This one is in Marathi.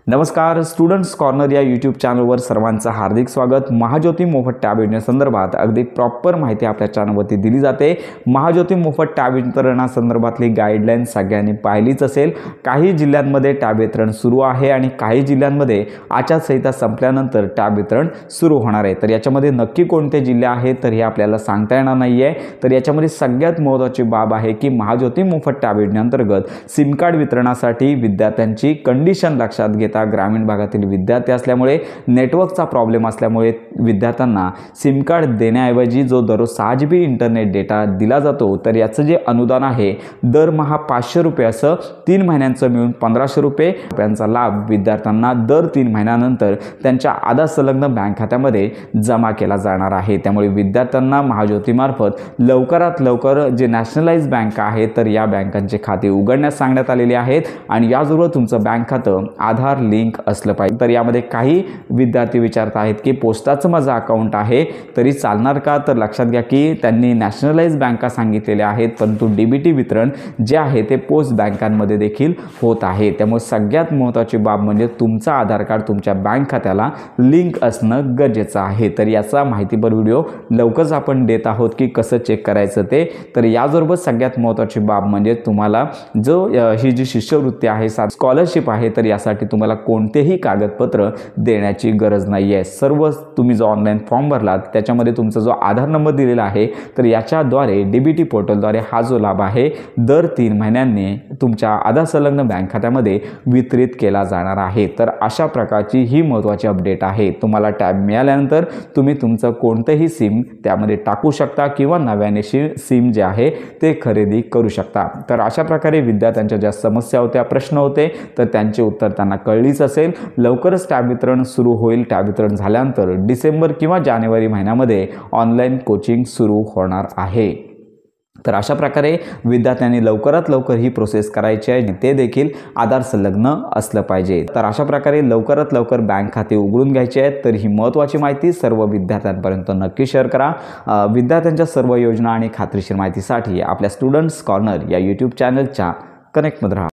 नमस्कार, स्टुडंट्स कॉर्नर या यूट्यूब चॅनलवर सर्वांचं हार्दिक स्वागत। महाज्योती मोफत टॅब योजनेसंदर्भात अगदी प्रॉपर माहिती आपल्या चॅनलवरती दिली जाते। महाज्योती मोफत टॅब वितरणासंदर्भातली गाईडलाईन सगळ्यांनी पाहिलीच असेल। काही जिल्ह्यांमध्ये टॅब वितरण सुरू आहे आणि काही जिल्ह्यांमध्ये आचारसंहिता संपल्यानंतर टॅब वितरण सुरू होणार आहे। तर याच्यामध्ये नक्की कोणते जिल्हे आहेत तर हे आपल्याला सांगता येणार नाहीये। तर याच्यामध्ये सगळ्यात महत्त्वाची बाब आहे की महाज्योती मोफत टॅब योजनेअंतर्गत सिम कार्ड वितरणासाठी विद्यार्थ्यांची कंडिशन लक्षात घेता ग्रामीण भागातील विद्यार्थी असल्यामुळे नेटवर्कचा प्रॉब्लेम असल्यामुळे विद्यार्थ्यांना सिम कार्ड देण्याऐवजी जो दररोज 6 GB इंटरनेट डेटा दिला जातो तर याचं जे अनुदान आहे दरमहा 500 रुपये असं 3 महिन्यांचं मिळून 1500 रुपयांचा लाभ विद्यार्थ्यांना दर 3 महिन्यानंतर त्यांच्या आधार संलग्न बँक खात्यामध्ये जमा केला जाणार आहे। त्यामुळे विद्यार्थ्यांना महाज्योतीमार्फत लवकरात लवकर जे नॅशनलाइज बँक आहे तर या बँकांचे खाते उघडण्यास सांगण्यात आलेले आहेत आणि याचबरोबर तुमचं बँक खातं आधार लिंक असलं पाहिजे। तर यामध्ये काही विद्यार्थी विचारत आहेत की पोस्टाचं माझं अकाउंट आहे तरी चालणार का? तर लक्षात घ्या की त्यांनी नॅशनलाइज बँका सांगितलेल्या आहेत, परंतु डीबीटी वितरण जे आहे ते पोस्ट बँकांमध्ये देखील होत आहे। त्यामुळे सगळ्यात महत्त्वाची बाब म्हणजे तुमचं आधार कार्ड तुमच्या बँक खात्याला लिंक असणं गरजेचं आहे। तर याचा माहितीपर व्हिडिओ लवकरच आपण देत आहोत की कसं चेक करायचं ते। तर याचबरोबर सगळ्यात महत्त्वाची बाब म्हणजे तुम्हाला जो ही जी शिष्यवृत्ती आहे स्कॉलरशिप आहे तर यासाठी तुम्हाला कोणतेही कागदपत्र देण्याची गरज नाही आहे। सर्व तुम्ही जो ऑनलाईन फॉर्म भरलात त्याच्यामध्ये तुमचा जो आधार नंबर दिलेला आहे तर याच्याद्वारे डीबीटी पोर्टलद्वारे हा जो लाभ आहे दर 3 महिन्यांनी तुमच्या आधार संलग्न बँक खात्यामध्ये वितरित केला जाणार आहे। तर अशा प्रकारची ही महत्त्वाची अपडेट आहे। तुम्हाला टॅब मिळाल्यानंतर तुम्ही तुमचं कोणतेही सिम त्यामध्ये टाकू शकता किंवा नव्याने सिम जे आहे ते खरेदी करू शकता। तर अशा प्रकारे विद्यार्थ्यांच्या ज्या समस्या होत्या, प्रश्न होते तर त्यांचे उत्तर त्यांना कळलीच असेल। लवकरच टॅब वितरण सुरू होईल। टॅब वितरण झाल्यानंतर डिसेंबर किंवा जानेवारी महिन्यामध्ये ऑनलाईन कोचिंग सुरू होणार आहे। तर अशा प्रकारे विद्यार्थ्यांनी लवकरात लवकर ही प्रोसेस करायची आहे, ते देखील आधार संलग्न असलं पाहिजे। तर अशा प्रकारे लवकरात लवकर बँक खाते उघडून घ्यायचे आहेत। तर ही महत्त्वाची माहिती सर्व विद्यार्थ्यांपर्यंत नक्की शेअर करा। विद्यार्थ्यांच्या सर्व योजना आणि खात्रीशीर माहितीसाठी आपल्या स्टुडंट्स कॉर्नर या यूट्यूब चॅनलच्या कनेक्टमध्ये राहा।